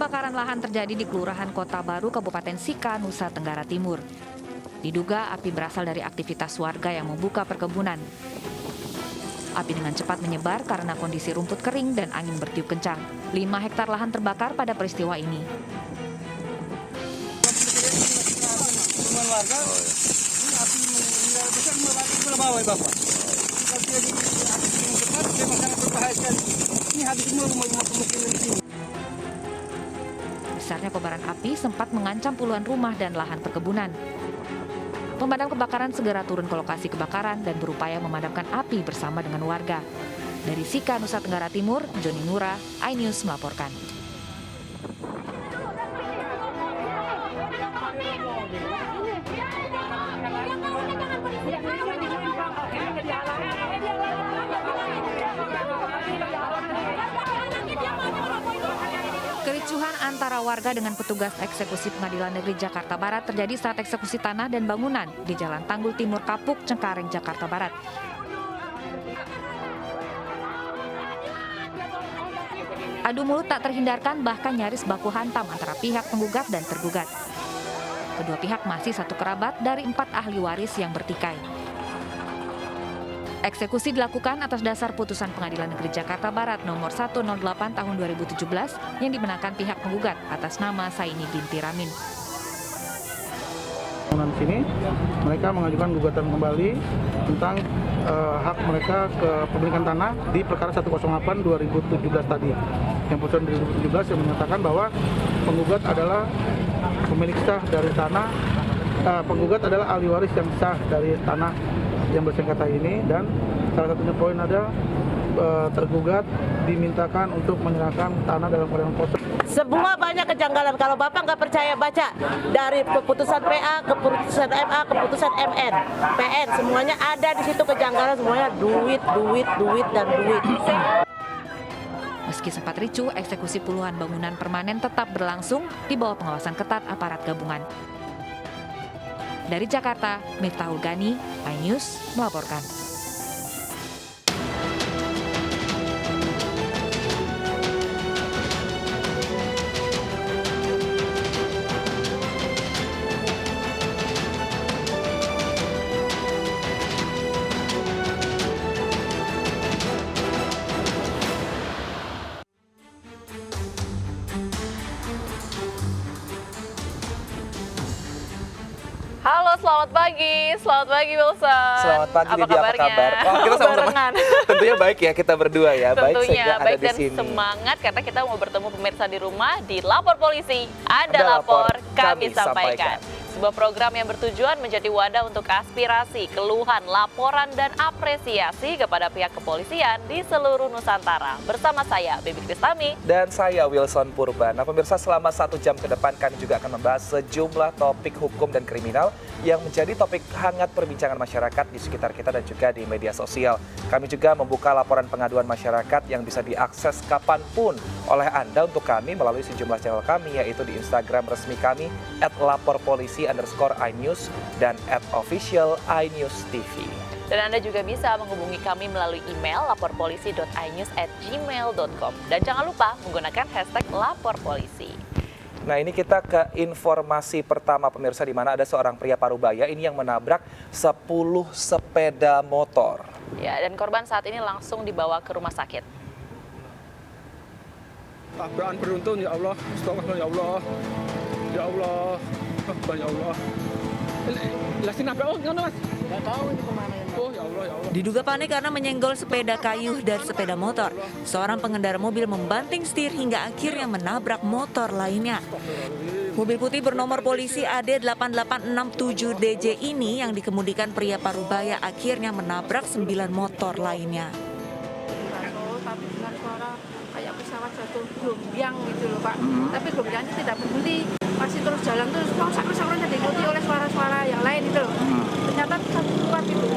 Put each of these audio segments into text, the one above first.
Kebakaran lahan terjadi di Kelurahan Kota Baru, Kabupaten Sika, Nusa Tenggara Timur. Diduga api berasal dari aktivitas warga yang membuka perkebunan. Api dengan cepat menyebar karena kondisi rumput kering dan angin bertiup kencang. 5 hektar lahan terbakar pada peristiwa ini. Besarnya kobaran api sempat mengancam puluhan rumah dan lahan perkebunan. Pemadam kebakaran segera turun ke lokasi kebakaran dan berupaya memadamkan api bersama dengan warga. Dari Sika, Nusa Tenggara Timur, Joni Nura, iNews melaporkan. Kericuhan antara warga dengan petugas eksekusi Pengadilan Negeri Jakarta Barat terjadi saat eksekusi tanah dan bangunan di Jalan Tanggul Timur Kapuk, Cengkareng, Jakarta Barat. Adu mulut tak terhindarkan, bahkan nyaris baku hantam antara pihak penggugat dan tergugat. Kedua pihak masih satu kerabat dari 4 ahli waris yang bertikai. Eksekusi dilakukan atas dasar putusan Pengadilan Negeri Jakarta Barat nomor 108 tahun 2017 yang dimenangkan pihak penggugat atas nama Saini binti Ramin. Di sini mereka mengajukan gugatan kembali tentang hak mereka ke pemilikan tanah di perkara 108 2017 tadi. Yang putusan 2017 yang menyatakan bahwa penggugat adalah pemilik sah dari tanah, penggugat adalah ahli waris yang sah dari tanah yang bersengketa ini, dan salah satunya poin ada tergugat dimintakan untuk menyerahkan tanah dalam keadaan kosong. Semua banyak kejanggalan. Kalau Bapak nggak percaya, baca dari keputusan PA, keputusan MA, keputusan MN, PN, semuanya ada di situ kejanggalan, semuanya duit, dan duit. Meski sempat ricuh, eksekusi puluhan bangunan permanen tetap berlangsung di bawah pengawasan ketat aparat gabungan. Dari Jakarta, Miftahul Gani, iNews melaporkan. Halo, selamat pagi Wilson. Selamat pagi, apa Bibi, apa kabar? Oh, kita sama-sama. Tentunya baik ya, kita berdua ya. Tentunya baik ada dan di sini. Semangat karena kita mau bertemu pemirsa di rumah di Lapor Polisi. Ada lapor, kami sampaikan. Sebuah program yang bertujuan menjadi wadah untuk aspirasi, keluhan, laporan, dan apresiasi kepada pihak kepolisian di seluruh Nusantara. Bersama saya, Baby Kristami. Dan saya, Wilson Purba. Nah, pemirsa, selama 1 jam ke depan kami juga akan membahas sejumlah topik hukum dan kriminal yang menjadi topik hangat perbincangan masyarakat di sekitar kita dan juga di media sosial. Kami juga membuka laporan pengaduan masyarakat yang bisa diakses kapanpun oleh Anda untuk kami melalui sejumlah channel kami, yaitu di Instagram resmi kami @laporpolisi_inews dan @official iNews TV. Dan Anda juga bisa menghubungi kami melalui email laporpolisi.inews@gmail.com. Dan jangan lupa menggunakan hashtag laporpolisi. Nah, ini kita ke informasi pertama pemirsa, di mana ada seorang pria Parubaya ini yang menabrak 10 sepeda motor. Ya, dan korban saat ini langsung dibawa ke rumah sakit. Tabrakan beruntun, ya Allah, astagfirullah, ya Allah, ya Allah, ya Allah. Lasin apa? Oh, ngono Mas. Enggak tahu ini kemana. Oh, ya Allah, ya Allah. Diduga panik karena menyenggol sepeda kayu dan sepeda motor. Seorang pengendara mobil membanting setir hingga akhirnya menabrak motor lainnya. Mobil putih bernomor polisi AD 8867DJ ini yang dikemudikan pria Parubaya akhirnya menabrak 9 motor lainnya. Tapi dengan suara kayak pesawat jatuh gelombang gitu loh Pak. Tapi gelombangnya tidak peduli, masih terus jalan terus. Sakra-sakranya diikuti oleh suara-suara yang lain itu loh. Ternyata satu kuat itu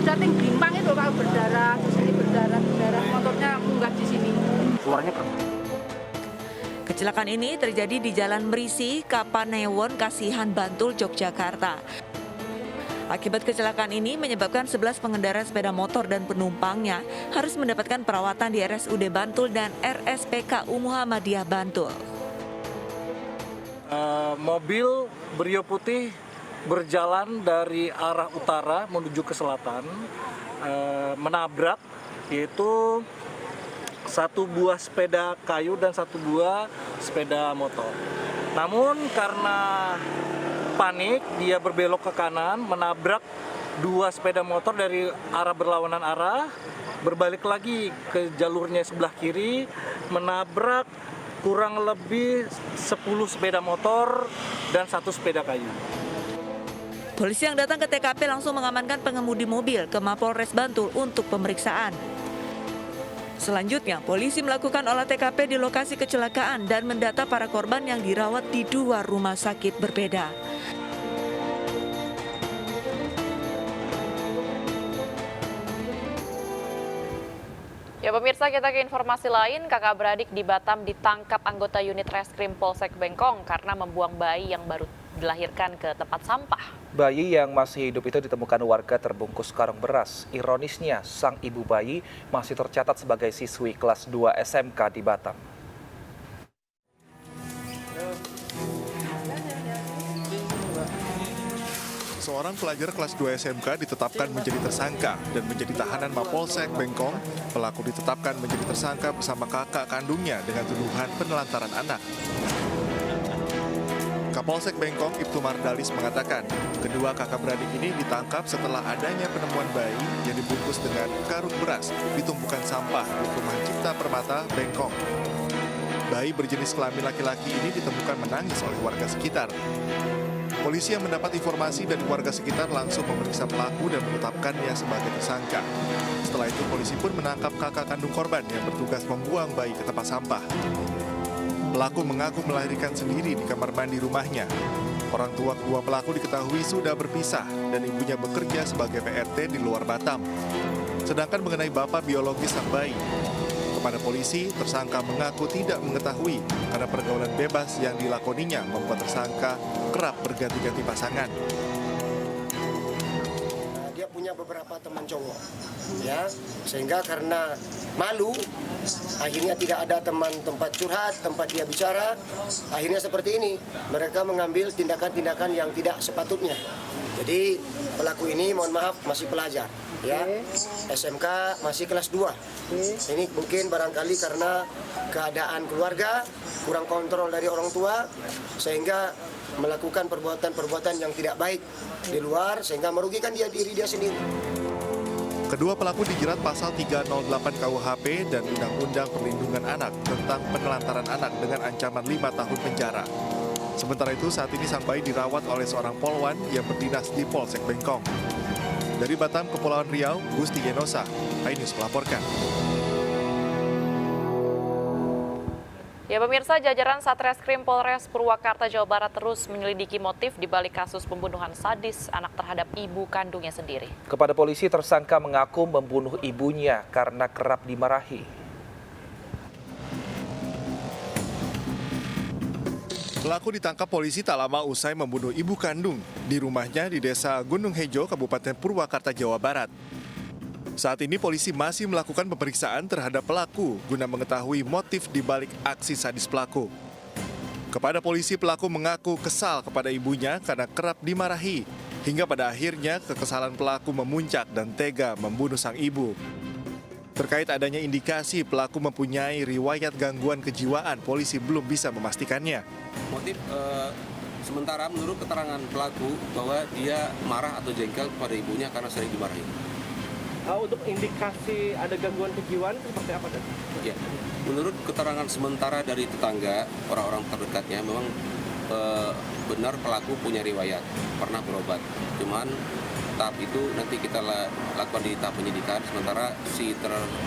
sudah tinggimpang itu Pak, berdarah, terus ini berdarah, motornya munggah di sini. Suaranya Kecelakaan ini terjadi di Jalan Merisi, Kapanewon, Kasihan, Bantul, Yogyakarta. Akibat kecelakaan ini menyebabkan 11 pengendara sepeda motor dan penumpangnya harus mendapatkan perawatan di RSUD Bantul dan RSPKU Muhammadiyah Bantul. Mobil Brio putih berjalan dari arah utara menuju ke selatan, menabrak yaitu satu buah sepeda kayu dan satu buah sepeda motor. Namun karena panik, dia berbelok ke kanan, menabrak dua sepeda motor dari arah berlawanan arah, berbalik lagi ke jalurnya sebelah kiri, menabrak kurang lebih 10 sepeda motor dan satu sepeda kayu. Polisi yang datang ke TKP langsung mengamankan pengemudi mobil ke Mapolres Bantul untuk pemeriksaan. Selanjutnya, polisi melakukan olah TKP di lokasi kecelakaan dan mendata para korban yang dirawat di dua rumah sakit berbeda. Ya pemirsa, kita ke informasi lain. Kakak beradik di Batam ditangkap anggota unit Reskrim Polsek Bengkong karena membuang bayi yang baru dilahirkan ke tempat sampah. Bayi yang masih hidup itu ditemukan warga terbungkus karung beras. Ironisnya, sang ibu bayi masih tercatat sebagai siswi kelas 2 SMK di Batam. Seorang pelajar kelas 2 SMK ditetapkan menjadi tersangka dan menjadi tahanan Mapolsek Bengkong. Pelaku ditetapkan menjadi tersangka bersama kakak kandungnya dengan tuduhan penelantaran anak. Kapolsek Bengkong Ibtu Mardalis mengatakan, kedua kakak beradik ini ditangkap setelah adanya penemuan bayi yang dibungkus dengan karung beras di tumpukan sampah di Perumahan Cipta Permata, Bengkong. Bayi berjenis kelamin laki-laki ini ditemukan menangis oleh warga sekitar. Polisi yang mendapat informasi dari warga sekitar langsung memeriksa pelaku dan menetapkannya sebagai tersangka. Setelah itu polisi pun menangkap kakak kandung korban yang bertugas membuang bayi ke tempat sampah. Pelaku mengaku melahirkan sendiri di kamar mandi rumahnya. Orang tua kedua pelaku diketahui sudah berpisah dan ibunya bekerja sebagai PRT di luar Batam. Sedangkan mengenai bapak biologis sang bayi, kepada polisi, tersangka mengaku tidak mengetahui karena pergaulan bebas yang dilakoninya membuat tersangka kerap berganti-ganti pasangan. Dia punya beberapa teman cowok, ya, sehingga karena malu, akhirnya tidak ada teman tempat curhat, tempat dia bicara, akhirnya seperti ini. Mereka mengambil tindakan-tindakan yang tidak sepatutnya. Jadi pelaku ini, mohon maaf, masih pelajar, ya, SMK masih kelas 2. Ini mungkin barangkali karena keadaan keluarga, kurang kontrol dari orang tua, sehingga melakukan perbuatan-perbuatan yang tidak baik di luar, sehingga merugikan diri dia sendiri. Kedua pelaku dijerat pasal 308 KUHP dan Undang-Undang Perlindungan Anak tentang penelantaran anak dengan ancaman 5 tahun penjara. Sementara itu saat ini sang bayi dirawat oleh seorang polwan yang berdinas di Polsek Bengkong. Dari Batam, Kepulauan Riau, Gusti Yenosa, iNews melaporkan. Ya pemirsa, jajaran Satreskrim Polres Purwakarta, Jawa Barat terus menyelidiki motif di balik kasus pembunuhan sadis anak terhadap ibu kandungnya sendiri. Kepada polisi, tersangka mengaku membunuh ibunya karena kerap dimarahi. Pelaku ditangkap polisi tak lama usai membunuh ibu kandung di rumahnya di Desa Gunung Hejo, Kabupaten Purwakarta, Jawa Barat. Saat ini polisi masih melakukan pemeriksaan terhadap pelaku guna mengetahui motif di balik aksi sadis pelaku. Kepada polisi, pelaku mengaku kesal kepada ibunya karena kerap dimarahi, hingga pada akhirnya kekesalan pelaku memuncak dan tega membunuh sang ibu. Terkait adanya indikasi pelaku mempunyai riwayat gangguan kejiwaan, polisi belum bisa memastikannya. Motif sementara menurut keterangan pelaku bahwa dia marah atau jengkel kepada ibunya karena sering dimarahi. Untuk indikasi ada gangguan kejiwaan seperti apa? Ya, menurut keterangan sementara dari tetangga, orang-orang terdekatnya memang benar pelaku punya riwayat, pernah berobat. Cuman tahap itu nanti kita lakukan di tahap penyidikan, sementara si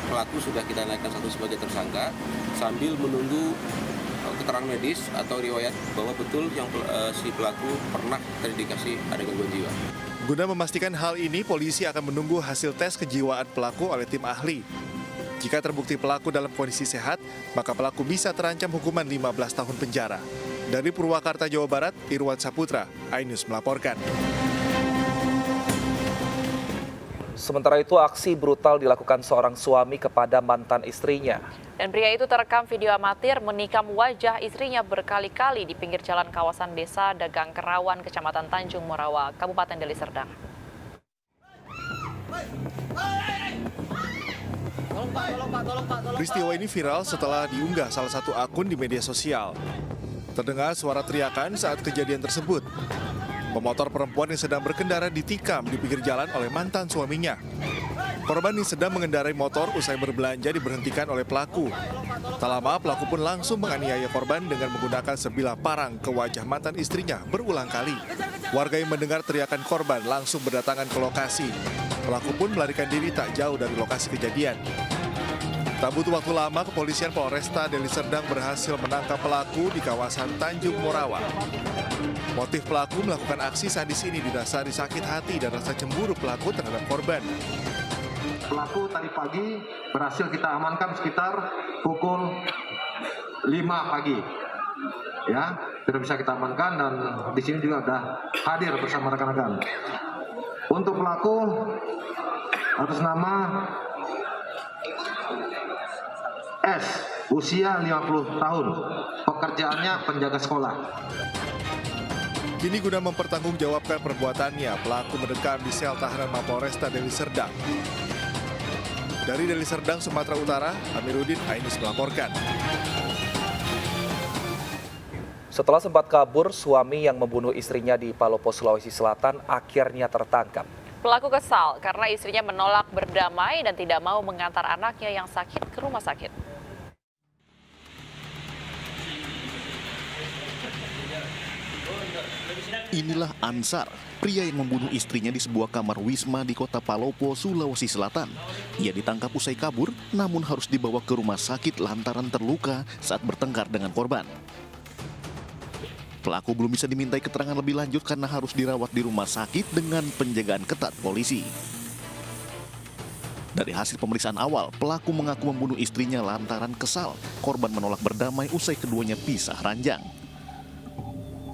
pelaku sudah kita naikkan satu sebagai tersangka sambil menunggu keterangan medis atau riwayat bahwa betul yang si pelaku pernah terindikasi ada gangguan jiwa. Guna memastikan hal ini, polisi akan menunggu hasil tes kejiwaan pelaku oleh tim ahli. Jika terbukti pelaku dalam kondisi sehat, maka pelaku bisa terancam hukuman 15 tahun penjara. Dari Purwakarta, Jawa Barat, Irwan Saputra, iNews melaporkan. Sementara itu, aksi brutal dilakukan seorang suami kepada mantan istrinya. Dan pria itu terekam video amatir menikam wajah istrinya berkali-kali di pinggir jalan kawasan desa Dagang Kerawan, Kecamatan Tanjung Morawa, Kabupaten Deli Serdang. Peristiwa ini viral setelah diunggah salah satu akun di media sosial. Terdengar suara teriakan saat kejadian tersebut. Pemotor perempuan yang sedang berkendara ditikam di pinggir jalan oleh mantan suaminya. Korban yang sedang mengendarai motor usai berbelanja diberhentikan oleh pelaku. Tak lama pelaku pun langsung menganiaya korban dengan menggunakan sebilah parang ke wajah mantan istrinya berulang kali. Warga yang mendengar teriakan korban langsung berdatangan ke lokasi. Pelaku pun melarikan diri tak jauh dari lokasi kejadian. Tak butuh waktu lama, kepolisian Polresta Deli Serdang berhasil menangkap pelaku di kawasan Tanjung Morawa. Motif pelaku melakukan aksi sadis ini didasari sakit hati dan rasa cemburu pelaku terhadap korban. Pelaku tadi pagi berhasil kita amankan sekitar pukul 5 pagi. Ya, sudah bisa kita amankan dan di sini juga sudah hadir bersama rekan-rekan. Untuk pelaku atas nama S, usia 50 tahun, pekerjaannya penjaga sekolah. Kini guna mempertanggungjawabkan perbuatannya, pelaku mendekam di sel tahanan Mapolresta Deli Serdang. Dari Deli Serdang, Sumatera Utara, Amiruddin Ainis melaporkan. Setelah sempat kabur, suami yang membunuh istrinya di Palopo, Sulawesi Selatan akhirnya tertangkap. Pelaku kesal karena istrinya menolak berdamai dan tidak mau mengantar anaknya yang sakit ke rumah sakit. Inilah Ansar, pria yang membunuh istrinya di sebuah kamar wisma di kota Palopo, Sulawesi Selatan. Ia ditangkap usai kabur, namun harus dibawa ke rumah sakit lantaran terluka saat bertengkar dengan korban. Pelaku belum bisa dimintai keterangan lebih lanjut karena harus dirawat di rumah sakit dengan penjagaan ketat polisi. Dari hasil pemeriksaan awal, pelaku mengaku membunuh istrinya lantaran kesal. Korban menolak berdamai usai keduanya pisah ranjang.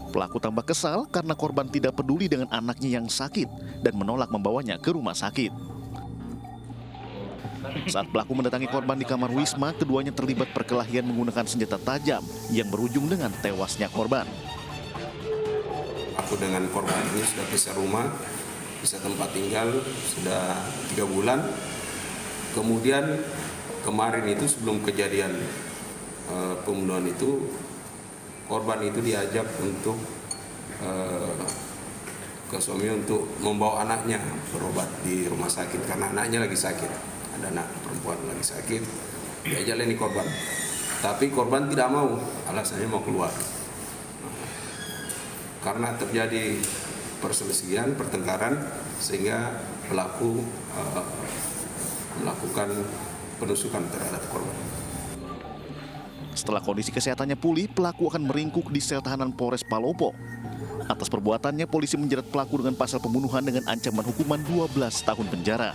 Pelaku tambah kesal karena korban tidak peduli dengan anaknya yang sakit dan menolak membawanya ke rumah sakit. Saat pelaku mendatangi korban di kamar wisma, keduanya terlibat perkelahian menggunakan senjata tajam yang berujung dengan tewasnya korban. Aku dengan korban ini sudah pisah rumah, pisah tempat tinggal, sudah 3 bulan. Kemudian kemarin itu sebelum kejadian pembunuhan itu, korban itu diajak untuk ke suami untuk membawa anaknya berobat di rumah sakit karena anaknya lagi sakit. Ada anak perempuan lagi sakit, diajak ini korban. Tapi korban tidak mau, alasannya mau keluar. Karena terjadi perselisihan, pertengkaran, sehingga pelaku melakukan penusukan terhadap korban. Setelah kondisi kesehatannya pulih, pelaku akan meringkuk di sel tahanan Polres Palopo. Atas perbuatannya, polisi menjerat pelaku dengan pasal pembunuhan dengan ancaman hukuman 12 tahun penjara.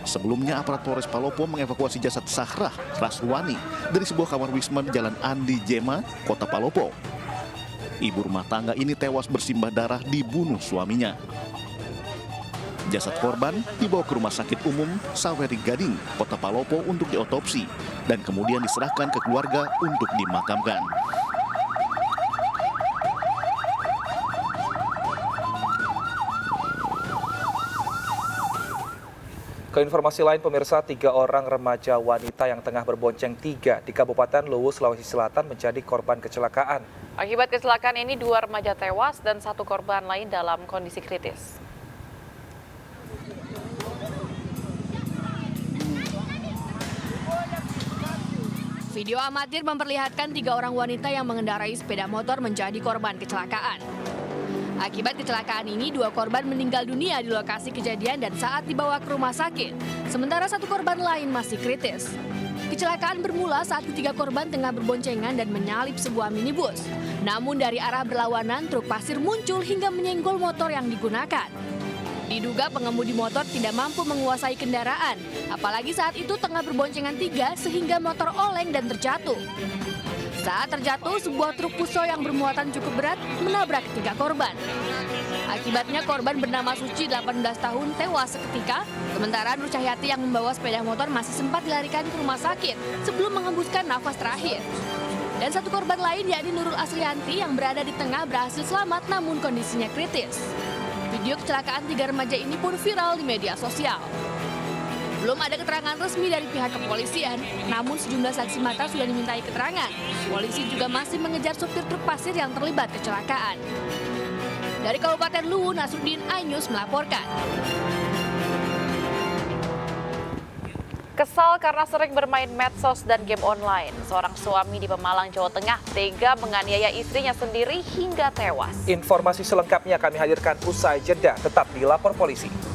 Sebelumnya, aparat Polres Palopo mengevakuasi jasad Sahrah Raswani dari sebuah kamar wisma di Jalan Andi Jema, Kota Palopo. Ibu rumah tangga ini tewas bersimbah darah dibunuh suaminya. Jasad korban dibawa ke Rumah Sakit Umum Saweri Gading, Kota Palopo untuk diotopsi dan kemudian diserahkan ke keluarga untuk dimakamkan. Ke informasi lain, pemirsa, 3 orang remaja wanita yang tengah berbonceng 3 di Kabupaten Luwu, Sulawesi Selatan menjadi korban kecelakaan. Akibat kecelakaan ini 2 remaja tewas dan 1 korban lain dalam kondisi kritis. Video amatir memperlihatkan 3 orang wanita yang mengendarai sepeda motor menjadi korban kecelakaan. Akibat kecelakaan ini, 2 korban meninggal dunia di lokasi kejadian dan saat dibawa ke rumah sakit. Sementara 1 korban lain masih kritis. Kecelakaan bermula saat ketiga korban tengah berboncengan dan menyalip sebuah minibus. Namun dari arah berlawanan, truk pasir muncul hingga menyenggol motor yang digunakan. Diduga pengemudi motor tidak mampu menguasai kendaraan, apalagi saat itu tengah berboncengan 3 sehingga motor oleng dan terjatuh. Saat terjatuh, sebuah truk Fuso yang bermuatan cukup berat menabrak 3 korban. Akibatnya korban bernama Suci 18 tahun tewas seketika, sementara Nur Cahyati yang membawa sepeda motor masih sempat dilarikan ke rumah sakit sebelum menghembuskan nafas terakhir. Dan satu korban lain yakni Nurul Aslianti yang berada di tengah berhasil selamat namun kondisinya kritis. Video kecelakaan 3 remaja ini pun viral di media sosial. Belum ada keterangan resmi dari pihak kepolisian, namun sejumlah saksi mata sudah dimintai keterangan. Polisi juga masih mengejar supir truk pasir yang terlibat kecelakaan. Dari Kabupaten Luwu, Nasruddin, iNews melaporkan. Kesal karena sering bermain medsos dan game online, seorang suami di Pemalang, Jawa Tengah tega menganiaya istrinya sendiri hingga tewas. Informasi selengkapnya kami hadirkan usai jeda, tetap di Lapor Polisi.